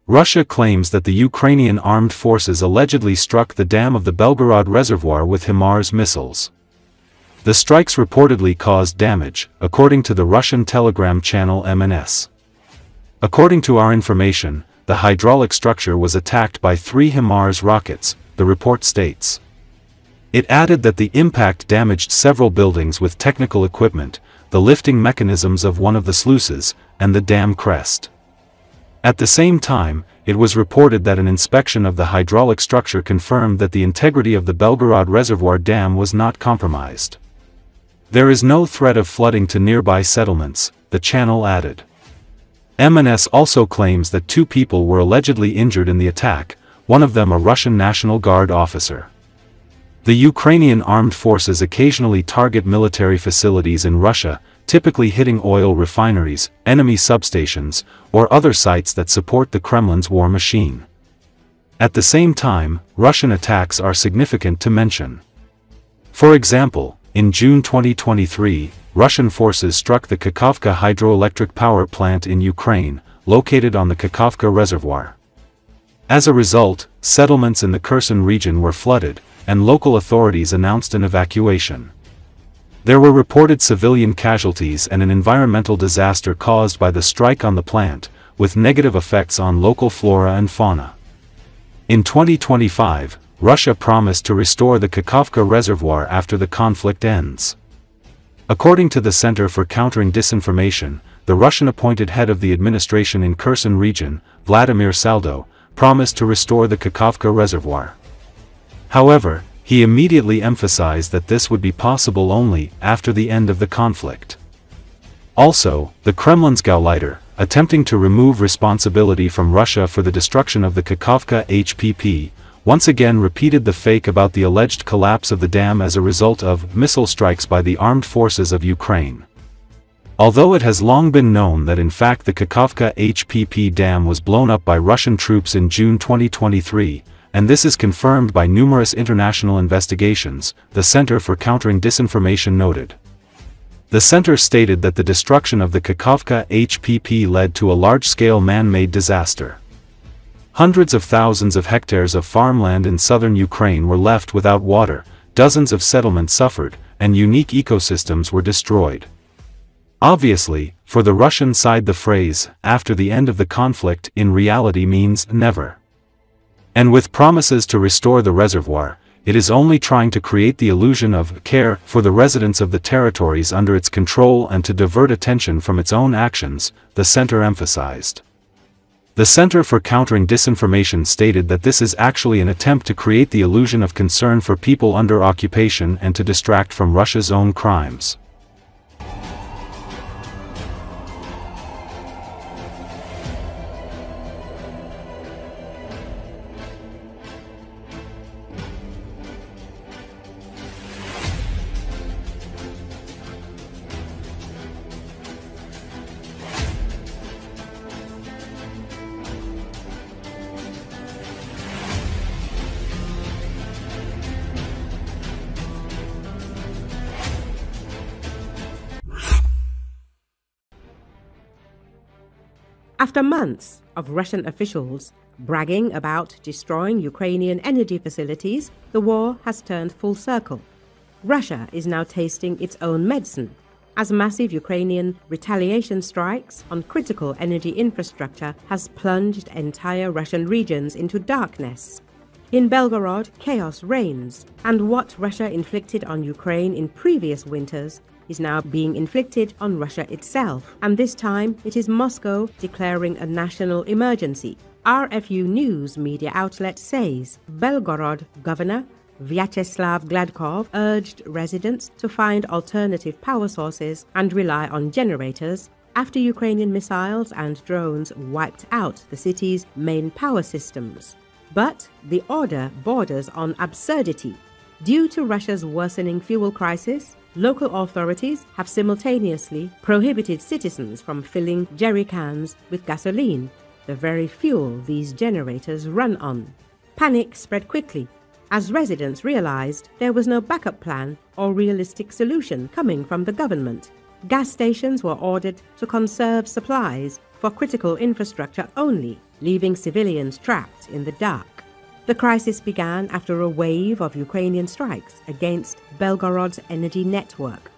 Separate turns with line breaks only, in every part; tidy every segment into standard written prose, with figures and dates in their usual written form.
Russia claims that the Ukrainian Armed Forces allegedly struck the dam of the Belgorod Reservoir with HIMARS missiles. The strikes reportedly caused damage, according to the Russian telegram channel MNS. According to our information, the hydraulic structure was attacked by 3 HIMARS rockets, the report states. It added that the impact damaged several buildings with technical equipment, the lifting mechanisms of one of the sluices, and the dam crest. At the same time, it was reported that an inspection of the hydraulic structure confirmed that the integrity of the Belgorod Reservoir dam was not compromised. There is no threat of flooding to nearby settlements, the channel added. MNS also claims that 2 people were allegedly injured in the attack, one of them a Russian National Guard officer. The Ukrainian Armed Forces occasionally target military facilities in Russia, typically hitting oil refineries, enemy substations, or other sites that support the Kremlin's war machine. At the same time, Russian attacks are significant to mention. For example, in June 2023, Russian forces struck the Kakhovka Hydroelectric Power Plant in Ukraine, located on the Kakhovka Reservoir. As a result, settlements in the Kherson region were flooded, and local authorities announced an evacuation. There were reported civilian casualties and an environmental disaster caused by the strike on the plant, with negative effects on local flora and fauna. In 2025, Russia promised to restore the Kakhovka Reservoir after the conflict ends. According to the Center for Countering Disinformation, the Russian-appointed head of the administration in Kherson region, Vladimir Saldo, promised to restore the Kakhovka Reservoir. However, he immediately emphasized that this would be possible only after the end of the conflict. Also, the Kremlin's Gauleiter, attempting to remove responsibility from Russia for the destruction of the Kakhovka HPP, once again repeated the fake about the alleged collapse of the dam as a result of missile strikes by the armed forces of Ukraine. Although it has long been known that in fact the Kakhovka HPP dam was blown up by Russian troops in June 2023, and this is confirmed by numerous international investigations, the Center for Countering Disinformation noted. The center stated that the destruction of the Kakhovka HPP led to a large-scale man-made disaster. Hundreds of thousands of hectares of farmland in southern Ukraine were left without water, dozens of settlements suffered, and unique ecosystems were destroyed. Obviously, for the Russian side the phrase, "after the end of the conflict," in reality means never. And with promises to restore the reservoir, it is only trying to create the illusion of care for the residents of the territories under its control and to divert attention from its own actions, the center emphasized. The Center for Countering Disinformation stated that this is actually an attempt to create the illusion of concern for people under occupation and to distract from Russia's own crimes.
After months of Russian officials bragging about destroying Ukrainian energy facilities, the war has turned full circle. Russia is now tasting its own medicine, as massive Ukrainian retaliation strikes on critical energy infrastructure has plunged entire Russian regions into darkness. In Belgorod, chaos reigns, and what Russia inflicted on Ukraine in previous winters is now being inflicted on Russia itself, and this time it is Moscow declaring a national emergency. RFU News media outlet says Belgorod Governor Vyacheslav Gladkov urged residents to find alternative power sources and rely on generators after Ukrainian missiles and drones wiped out the city's main power systems. But the order borders on absurdity. Due to Russia's worsening fuel crisis, local authorities have simultaneously prohibited citizens from filling jerry cans with gasoline, the very fuel these generators run on. Panic spread quickly as residents realized there was no backup plan or realistic solution coming from the government. Gas stations were ordered to conserve supplies for critical infrastructure only, leaving civilians trapped in the dark. The crisis began after a wave of Ukrainian strikes against Belgorod's energy network.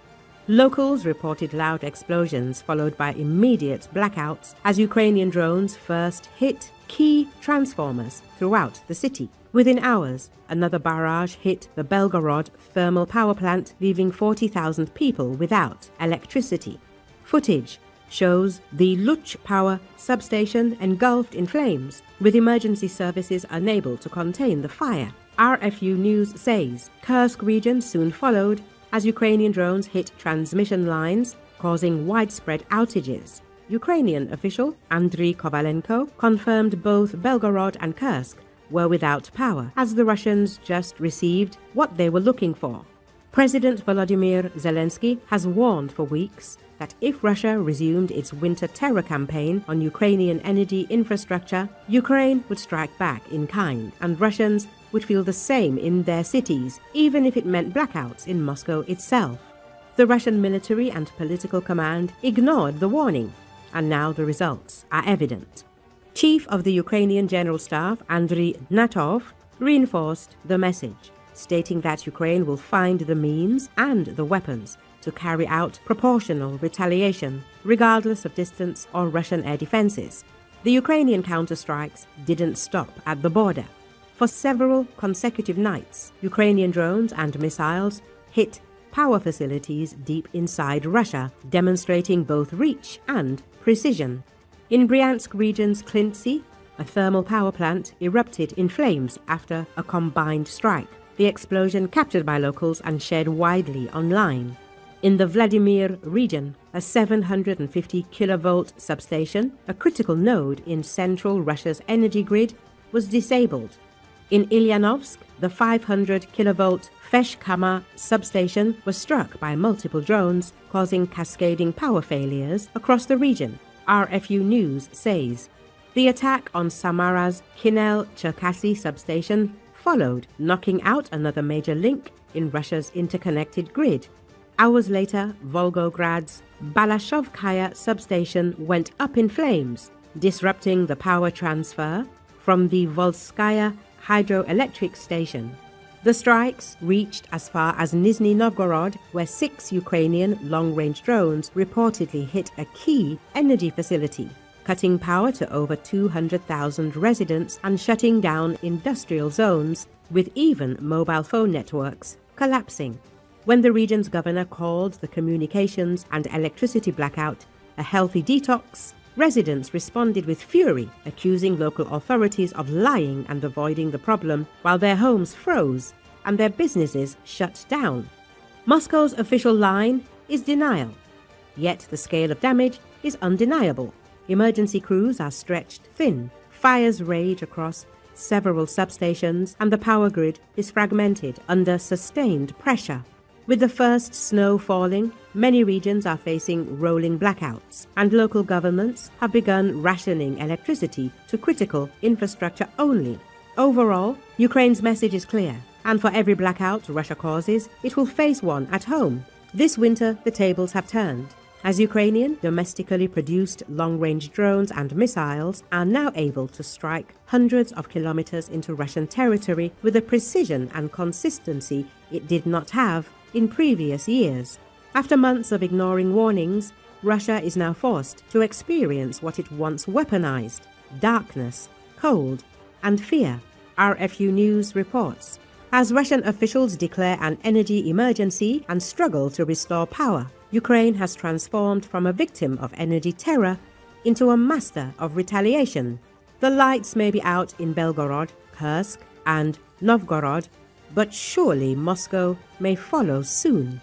Locals reported loud explosions followed by immediate blackouts as Ukrainian drones first hit key transformers throughout the city. Within hours, another barrage hit the Belgorod thermal power plant, leaving 40,000 people without electricity. Footage shows the Luch power substation engulfed in flames, with emergency services unable to contain the fire. RFU News says Kursk region soon followed as Ukrainian drones hit transmission lines, causing widespread outages. Ukrainian official Andriy Kovalenko confirmed both Belgorod and Kursk were without power, as the Russians just received what they were looking for. President Volodymyr Zelensky has warned for weeks that if Russia resumed its winter terror campaign on Ukrainian energy infrastructure, Ukraine would strike back in kind, and Russians would feel the same in their cities, even if it meant blackouts in Moscow itself. The Russian military and political command ignored the warning, and now the results are evident. Chief of the Ukrainian General Staff, Andriy Natov, reinforced the message, stating that Ukraine will find the means and the weapons to carry out proportional retaliation, regardless of distance or Russian air defenses. The Ukrainian counterstrikes didn't stop at the border. For several consecutive nights, Ukrainian drones and missiles hit power facilities deep inside Russia, demonstrating both reach and precision. In Bryansk region's Klintsy, a thermal power plant erupted in flames after a combined strike, the explosion captured by locals and shared widely online. In the Vladimir region, a 750 kilovolt substation, a critical node in central Russia's energy grid, was disabled. In Ilyanovsk, the 500 kilovolt Feshkama substation was struck by multiple drones, causing cascading power failures across the region, RFU News says. The attack on Samara's Kinel-Cherkasy substation followed, knocking out another major link in Russia's interconnected grid. Hours later, Volgograd's Balashovkaya substation went up in flames, disrupting the power transfer from the Volskaya hydroelectric station. The strikes reached as far as Nizhny Novgorod, where 6 Ukrainian long-range drones reportedly hit a key energy facility, cutting power to over 200,000 residents and shutting down industrial zones, with even mobile phone networks collapsing. When the region's governor called the communications and electricity blackout a healthy detox, residents responded with fury, accusing local authorities of lying and avoiding the problem, while their homes froze and their businesses shut down. Moscow's official line is denial, yet the scale of damage is undeniable. Emergency crews are stretched thin, fires rage across several substations, and the power grid is fragmented under sustained pressure. With the first snow falling, many regions are facing rolling blackouts, and local governments have begun rationing electricity to critical infrastructure only. Overall, Ukraine's message is clear, and for every blackout Russia causes, it will face one at home. This winter, the tables have turned, as Ukrainian domestically produced long-range drones and missiles are now able to strike hundreds of kilometers into Russian territory with a precision and consistency it did not have in previous years. After months of ignoring warnings, Russia is now forced to experience what it once weaponized: darkness, cold, and fear, RFU News reports. As Russian officials declare an energy emergency and struggle to restore power, Ukraine has transformed from a victim of energy terror into a master of retaliation. The lights may be out in Belgorod, Kursk, and Novgorod, but surely Moscow may follow soon.